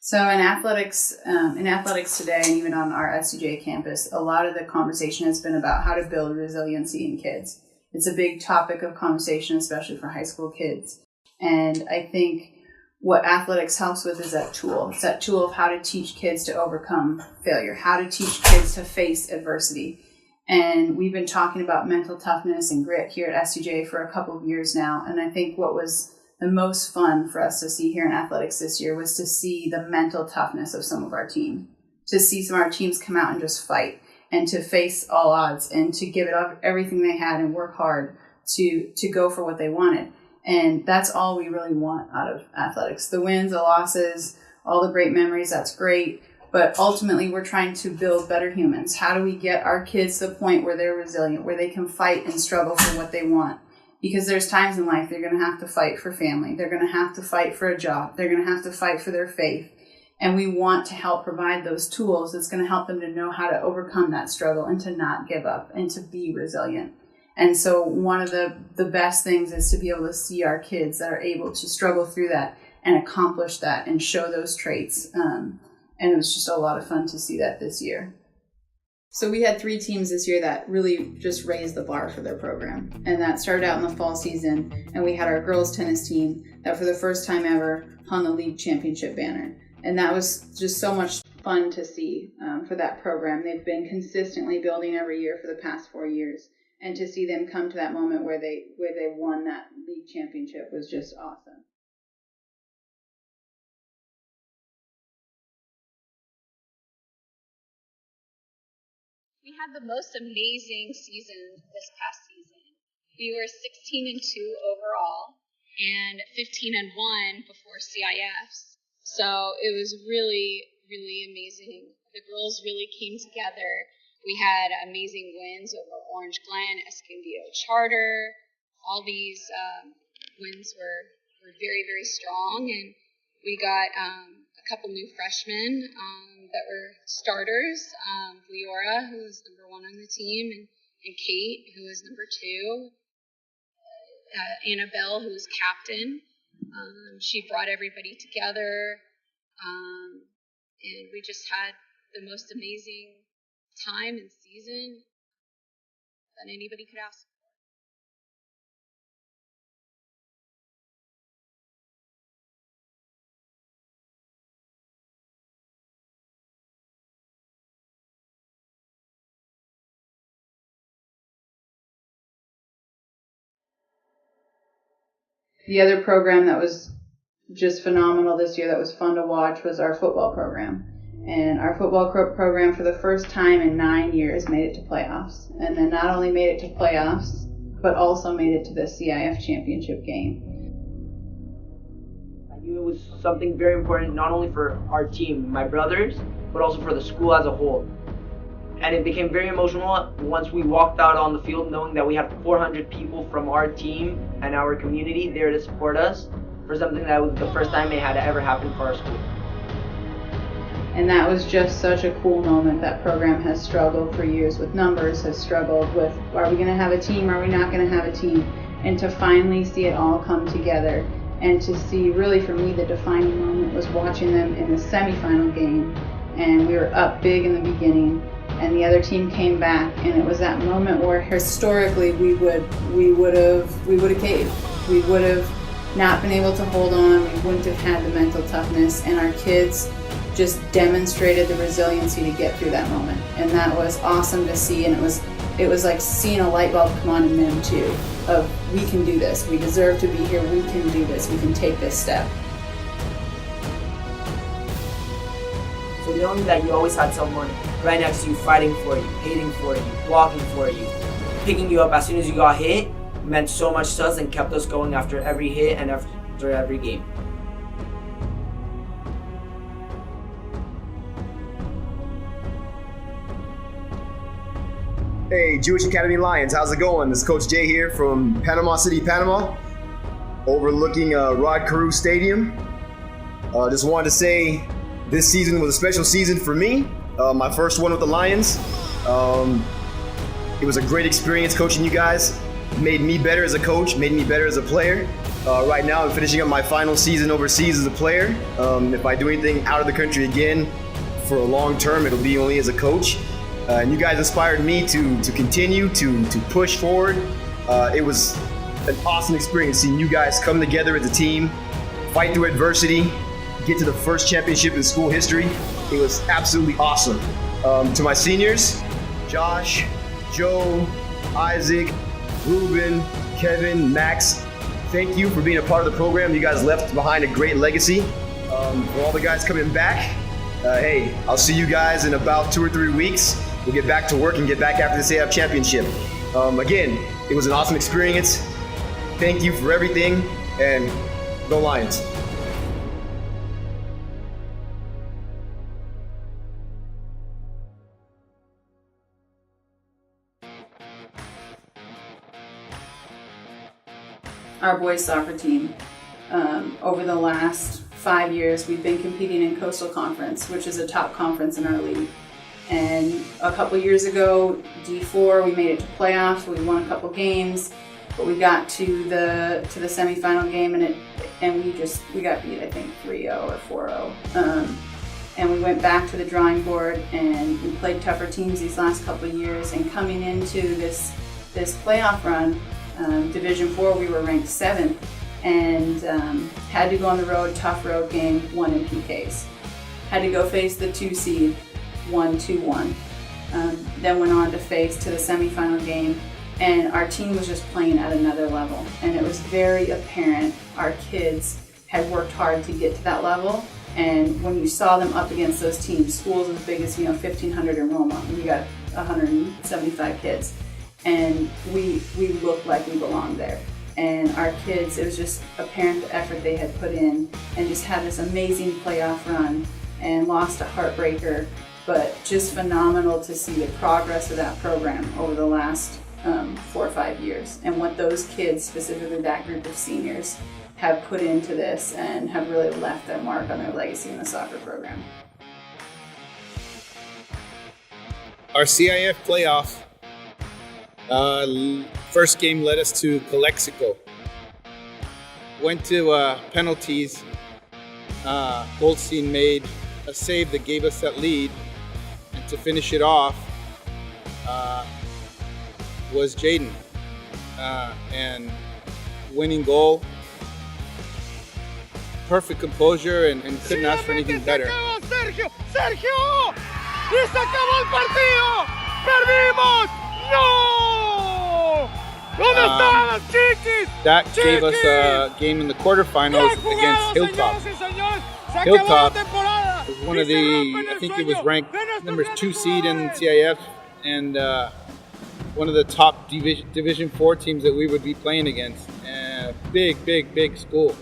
So in athletics today, and even on our SDJA campus, a lot of the conversation has been about how to build resiliency in kids. It's a big topic of conversation, especially for high school kids. And I think what athletics helps with is that tool. It's that tool of how to teach kids to overcome failure, how to teach kids to face adversity. And we've been talking about mental toughness and grit here at SDJA for a couple of years now. And I think what was the most fun for us to see here in athletics this year was to see the mental toughness of some of our team, to see some of our teams come out and just fight and to face all odds and to give it up everything they had and work hard to go for what they wanted. And that's all we really want out of athletics. The wins, the losses, all the great memories, that's great. But ultimately, we're trying to build better humans. How do we get our kids to the point where they're resilient, where they can fight and struggle for what they want? Because there's times in life they're going to have to fight for family. They're going to have to fight for a job. They're going to have to fight for their faith. And we want to help provide those tools that's going to help them to know how to overcome that struggle and to not give up and to be resilient. And so one of the best things is to be able to see our kids that are able to struggle through that and accomplish that and show those traits. And it was just a lot of fun to see that this year. So we had 3 teams this year that really just raised the bar for their program. And that started out in the fall season. And we had our girls tennis team that for the first time ever hung the league championship banner. And that was just so much fun to see for that program. They've been consistently building every year for the past 4 years. And to see them come to that moment where they won that league championship was just awesome. We had the most amazing season this past season. We were 16-2 overall and 15-1 before CIFs. So it was really, really amazing. The girls really came together. We had amazing wins over Orange Glen, Escondido Charter. All these wins were very, very strong. And we got a couple new freshmen that were starters. Leora, who was number 1 on the team, and Kate, who was number 2. Annabelle, who was captain. She brought everybody together. And we just had the most amazing time and season that anybody could ask for. The other program that was just phenomenal this year that was fun to watch was our football program. And our football program for the first time in 9 years made it to playoffs. And then not only made it to playoffs, but also made it to the CIF championship game. I knew it was something very important not only for our team, my brothers, but also for the school as a whole. And it became very emotional once we walked out on the field knowing that we had 400 people from our team and our community there to support us for something that was the first time it had ever happened for our school. And that was just such a cool moment. That program has struggled for years with numbers, has struggled with, are we going to have a team, are we not going to have a team? And to finally see it all come together and to see, really for me, the defining moment was watching them in the semifinal game. And we were up big in the beginning, and the other team came back, and it was that moment where historically we would have caved. We would have not been able to hold on. We wouldn't have had the mental toughness, and our kids just demonstrated the resiliency to get through that moment. And that was awesome to see, and it was like seeing a light bulb come on in them too, of we can do this, we deserve to be here, we can do this, we can take this step. So knowing that you always had someone right next to you fighting for you, hating for you, walking for you, picking you up as soon as you got hit meant so much to us and kept us going after every hit and after every game. Hey, Jewish Academy Lions, how's it going? This is Coach Jay here from Panama City, Panama, overlooking Rod Carew Stadium. Just wanted to say this season was a special season for me. My first one with the Lions. It was a great experience coaching you guys. made me better as a coach, made me better as a player. Right now, I'm finishing up my final season overseas as a player. If I do anything out of the country again for a long term, it'll be only as a coach. And you guys inspired me to continue, to push forward. It was an awesome experience seeing you guys come together as a team, fight through adversity, get to the first championship in school history. It was absolutely awesome. To my seniors, Josh, Joe, Isaac, Ruben, Kevin, Max, thank you for being a part of the program. You guys left behind a great legacy. For all the guys coming back, hey, I'll see you guys in about 2 or 3 weeks. We'll get back to work and get back after the CIF championship. Again, it was an awesome experience. Thank you for everything, and go Lions. Our boys soccer team, over the last 5 years, we've been competing in Coastal Conference, which is a top conference in our league. And a couple years ago, D4, we made it to playoffs. We won a couple games, but we got to the semifinal game, and we got beat, I think 3-0 or 4-0. And we went back to the drawing board, and we played tougher teams these last couple of years. And coming into this playoff run, Division 4, we were ranked 7th, and had to go on the road, tough road game, won in PKs. Had to go face the 2 seed, won 2-1. Then went on to face to the semifinal game, and our team was just playing at another level. And it was very apparent our kids had worked hard to get to that level. And when you saw them up against those teams, schools as big as 1,500 in Roma, we got 175 kids. And we looked like we belonged there. And our kids, it was just apparent the effort they had put in, and just had this amazing playoff run, and lost a heartbreaker, but just phenomenal to see the progress of that program over the last 4 or 5 years, and what those kids, specifically that group of seniors, have put into this and have really left their mark on their legacy in the soccer program. Our CIF playoff first game led us to Calexico. Went to penalties. Goldstein made a save that gave us that lead, and to finish it off was Jaden, and winning goal. Perfect composure, and couldn't ask for anything better. Sergio! ¡Y se acabó el partido! ¡Perdimos! ¡No! ¿Dónde están las chiquis? That gave us a game in the quarterfinals against Hilltop. Hilltop was one of the, I think it was ranked number 2 seed in CIF, and one of the top Division 4 teams that we would be playing against. Big school.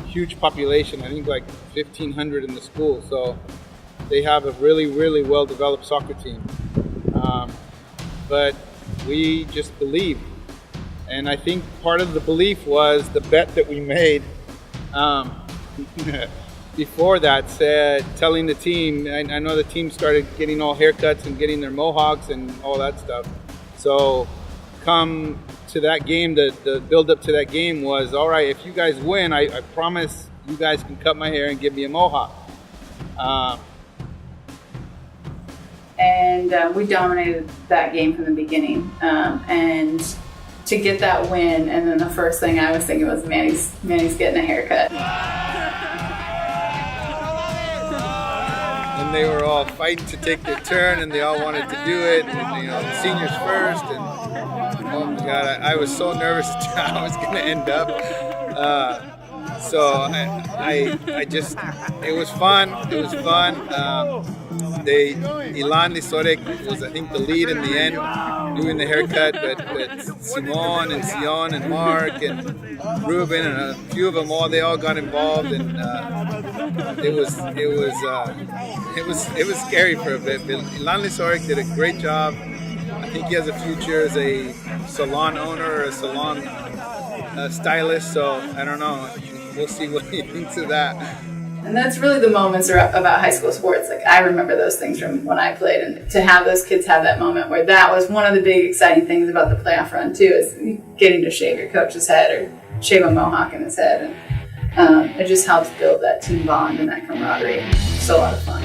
Huge population, I think like 1,500 in the school. So they have a really well-developed soccer team. But we just believed. And I think part of the belief was the bet that we made before that, telling the team, I know the team started getting all haircuts and getting their mohawks and all that stuff. So come to that game, the build up to that game was, all right, if you guys win, I promise you guys can cut my hair and give me a mohawk. And we dominated that game from the beginning. And to get that win, and then the first thing I was thinking was Manny's getting a haircut. And they were all fighting to take their turn, and they all wanted to do it, and the seniors first, and oh my God, I was so nervous how I was going to end up. So I just, it was fun. Ilan Lisorek was, I think, the lead in the end, doing the haircut, but Simon and Sion and Mark and Ruben and a few of them they all got involved, and it was scary for a bit. But Ilan Lisorek did a great job. I think he has a future as a salon owner or a salon stylist, so I don't know. We'll see what he thinks of that. And that's really the moments about high school sports. Like, I remember those things from when I played, and to have those kids have that moment where that was one of the big exciting things about the playoff run too, is getting to shave your coach's head or shave a mohawk in his head. And it just helps build that team bond and that camaraderie. It's a lot of fun.